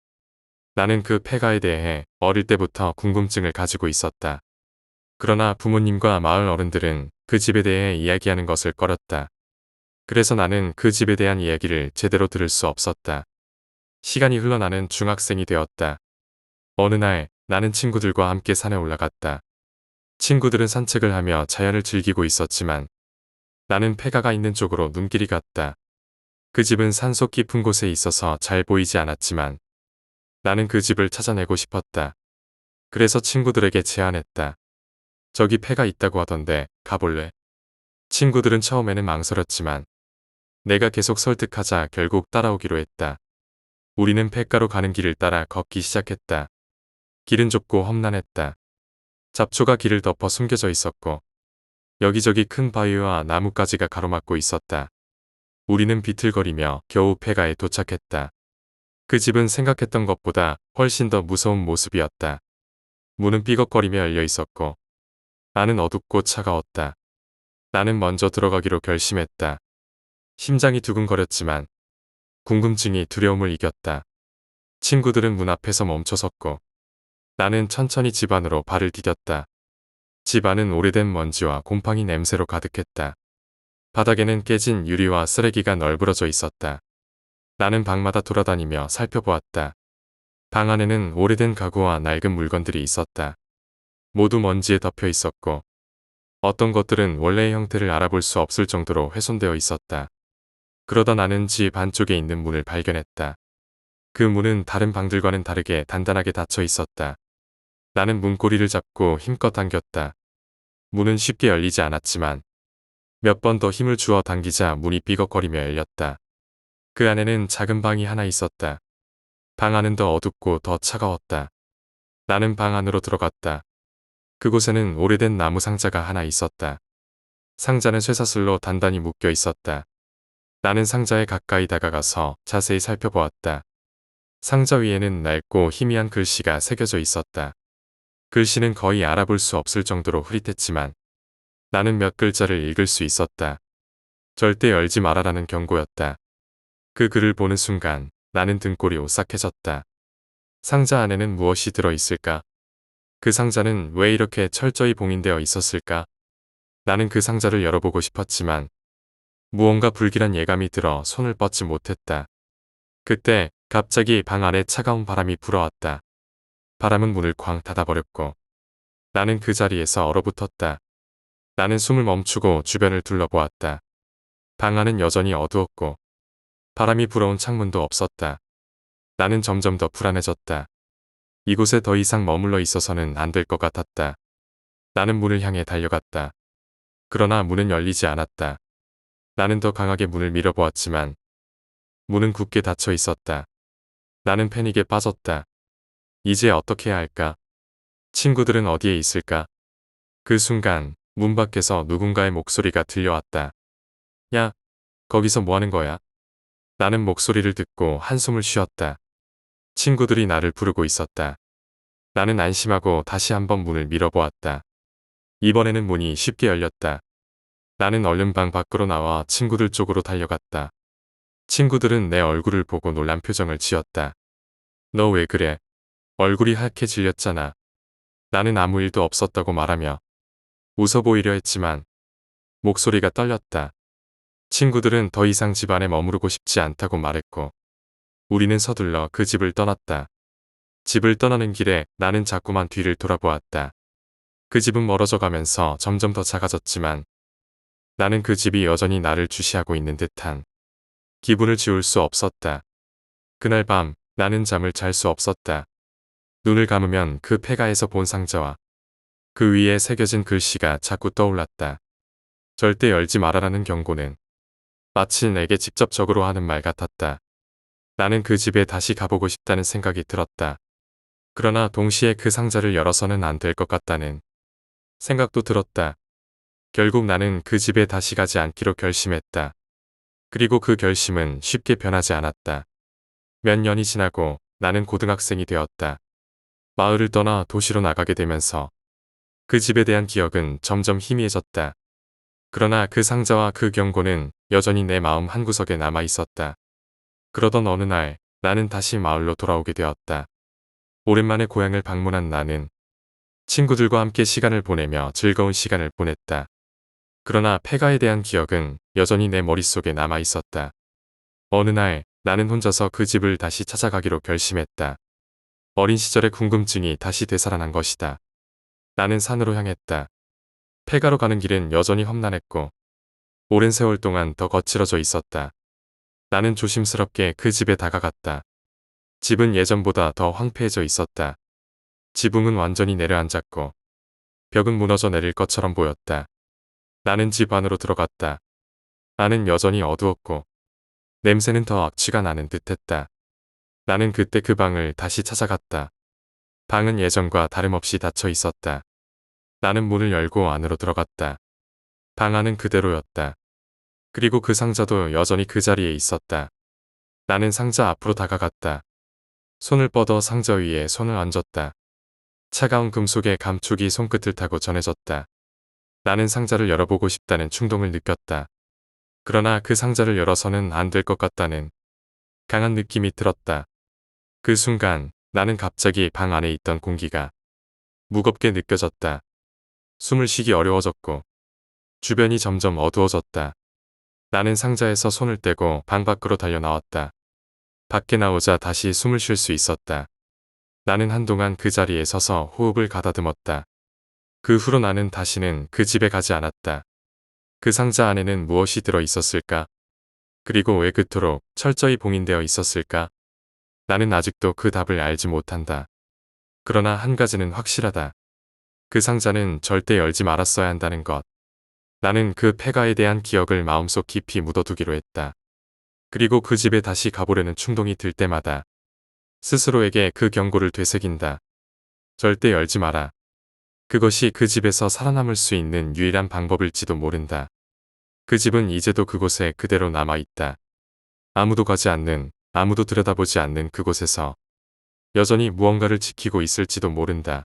나는 그 폐가에 대해 어릴 때부터 궁금증을 가지고 있었다. 그러나 부모님과 마을 어른들은 그 집에 대해 이야기하는 것을 꺼렸다. 그래서 나는 그 집에 대한 이야기를 제대로 들을 수 없었다. 시간이 흘러 나는 중학생이 되었다. 어느 날 나는 친구들과 함께 산에 올라갔다. 친구들은 산책을 하며 자연을 즐기고 있었지만 나는 폐가가 있는 쪽으로 눈길이 갔다. 그 집은 산속 깊은 곳에 있어서 잘 보이지 않았지만 나는 그 집을 찾아내고 싶었다. 그래서 친구들에게 제안했다. 저기 폐가 있다고 하던데 가볼래? 친구들은 처음에는 망설였지만 내가 계속 설득하자 결국 따라오기로 했다. 우리는 폐가로 가는 길을 따라 걷기 시작했다. 길은 좁고 험난했다. 잡초가 길을 덮어 숨겨져 있었고 여기저기 큰 바위와 나뭇가지가 가로막고 있었다. 우리는 비틀거리며 겨우 폐가에 도착했다. 그 집은 생각했던 것보다 훨씬 더 무서운 모습이었다. 문은 삐걱거리며 열려 있었고 안은 어둡고 차가웠다. 나는 먼저 들어가기로 결심했다. 심장이 두근거렸지만 궁금증이 두려움을 이겼다. 친구들은 문 앞에서 멈춰섰고 나는 천천히 집 안으로 발을 디뎠다. 집 안은 오래된 먼지와 곰팡이 냄새로 가득했다. 바닥에는 깨진 유리와 쓰레기가 널브러져 있었다. 나는 방마다 돌아다니며 살펴보았다. 방 안에는 오래된 가구와 낡은 물건들이 있었다. 모두 먼지에 덮여 있었고 어떤 것들은 원래의 형태를 알아볼 수 없을 정도로 훼손되어 있었다. 그러다 나는 집 안쪽에 있는 문을 발견했다. 그 문은 다른 방들과는 다르게 단단하게 닫혀 있었다. 나는 문고리를 잡고 힘껏 당겼다. 문은 쉽게 열리지 않았지만 몇 번 더 힘을 주어 당기자 문이 삐걱거리며 열렸다. 그 안에는 작은 방이 하나 있었다. 방 안은 더 어둡고 더 차가웠다. 나는 방 안으로 들어갔다. 그곳에는 오래된 나무 상자가 하나 있었다. 상자는 쇠사슬로 단단히 묶여 있었다. 나는 상자에 가까이 다가가서 자세히 살펴보았다. 상자 위에는 낡고 희미한 글씨가 새겨져 있었다. 글씨는 거의 알아볼 수 없을 정도로 흐릿했지만 나는 몇 글자를 읽을 수 있었다. 절대 열지 말아라는 경고였다. 그 글을 보는 순간 나는 등골이 오싹해졌다. 상자 안에는 무엇이 들어있을까? 그 상자는 왜 이렇게 철저히 봉인되어 있었을까? 나는 그 상자를 열어보고 싶었지만 무언가 불길한 예감이 들어 손을 뻗지 못했다. 그때 갑자기 방 안에 차가운 바람이 불어왔다. 바람은 문을 쾅 닫아버렸고 나는 그 자리에서 얼어붙었다. 나는 숨을 멈추고 주변을 둘러보았다. 방 안은 여전히 어두웠고 바람이 불어온 창문도 없었다. 나는 점점 더 불안해졌다. 이곳에 더 이상 머물러 있어서는 안 될 것 같았다. 나는 문을 향해 달려갔다. 그러나 문은 열리지 않았다. 나는 더 강하게 문을 밀어보았지만 문은 굳게 닫혀 있었다. 나는 패닉에 빠졌다. 이제 어떻게 해야 할까? 친구들은 어디에 있을까? 그 순간 문 밖에서 누군가의 목소리가 들려왔다. 야, 거기서 뭐 하는 거야? 나는 목소리를 듣고 한숨을 쉬었다. 친구들이 나를 부르고 있었다. 나는 안심하고 다시 한번 문을 밀어보았다. 이번에는 문이 쉽게 열렸다. 나는 얼른 방 밖으로 나와 친구들 쪽으로 달려갔다. 친구들은 내 얼굴을 보고 놀란 표정을 지었다. 너 왜 그래? 얼굴이 하얗게 질렸잖아. 나는 아무 일도 없었다고 말하며 웃어 보이려 했지만 목소리가 떨렸다. 친구들은 더 이상 집 안에 머무르고 싶지 않다고 말했고 우리는 서둘러 그 집을 떠났다. 집을 떠나는 길에 나는 자꾸만 뒤를 돌아보았다. 그 집은 멀어져 가면서 점점 더 작아졌지만 나는 그 집이 여전히 나를 주시하고 있는 듯한 기분을 지울 수 없었다. 그날 밤 나는 잠을 잘 수 없었다. 눈을 감으면 그 폐가에서 본 상자와 그 위에 새겨진 글씨가 자꾸 떠올랐다. 절대 열지 말아라는 경고는 마치 내게 직접적으로 하는 말 같았다. 나는 그 집에 다시 가보고 싶다는 생각이 들었다. 그러나 동시에 그 상자를 열어서는 안 될 것 같다는 생각도 들었다. 결국 나는 그 집에 다시 가지 않기로 결심했다. 그리고 그 결심은 쉽게 변하지 않았다. 몇 년이 지나고 나는 고등학생이 되었다. 마을을 떠나 도시로 나가게 되면서 그 집에 대한 기억은 점점 희미해졌다. 그러나 그 상자와 그 경고는 여전히 내 마음 한구석에 남아 있었다. 그러던 어느 날 나는 다시 마을로 돌아오게 되었다. 오랜만에 고향을 방문한 나는 친구들과 함께 시간을 보내며 즐거운 시간을 보냈다. 그러나 폐가에 대한 기억은 여전히 내 머릿속에 남아 있었다. 어느 날 나는 혼자서 그 집을 다시 찾아가기로 결심했다. 어린 시절의 궁금증이 다시 되살아난 것이다. 나는 산으로 향했다. 폐가로 가는 길은 여전히 험난했고 오랜 세월 동안 더 거칠어져 있었다. 나는 조심스럽게 그 집에 다가갔다. 집은 예전보다 더 황폐해져 있었다. 지붕은 완전히 내려앉았고 벽은 무너져 내릴 것처럼 보였다. 나는 집 안으로 들어갔다. 안은 여전히 어두웠고 냄새는 더 악취가 나는 듯했다. 나는 그때 그 방을 다시 찾아갔다. 방은 예전과 다름없이 닫혀 있었다. 나는 문을 열고 안으로 들어갔다. 방 안은 그대로였다. 그리고 그 상자도 여전히 그 자리에 있었다. 나는 상자 앞으로 다가갔다. 손을 뻗어 상자 위에 손을 얹었다. 차가운 금속의 감촉이 손끝을 타고 전해졌다. 나는 상자를 열어보고 싶다는 충동을 느꼈다. 그러나 그 상자를 열어서는 안 될 것 같다는 강한 느낌이 들었다. 그 순간 나는 갑자기 방 안에 있던 공기가 무겁게 느껴졌다. 숨을 쉬기 어려워졌고 주변이 점점 어두워졌다. 나는 상자에서 손을 떼고 방 밖으로 달려나왔다. 밖에 나오자 다시 숨을 쉴 수 있었다. 나는 한동안 그 자리에 서서 호흡을 가다듬었다. 그 후로 나는 다시는 그 집에 가지 않았다. 그 상자 안에는 무엇이 들어 있었을까? 그리고 왜 그토록 철저히 봉인되어 있었을까? 나는 아직도 그 답을 알지 못한다. 그러나 한 가지는 확실하다. 그 상자는 절대 열지 말았어야 한다는 것. 나는 그 폐가에 대한 기억을 마음속 깊이 묻어두기로 했다. 그리고 그 집에 다시 가보려는 충동이 들 때마다 스스로에게 그 경고를 되새긴다. 절대 열지 마라. 그것이 그 집에서 살아남을 수 있는 유일한 방법일지도 모른다. 그 집은 이제도 그곳에 그대로 남아있다. 아무도 가지 않는, 아무도 들여다보지 않는 그곳에서 여전히 무언가를 지키고 있을지도 모른다.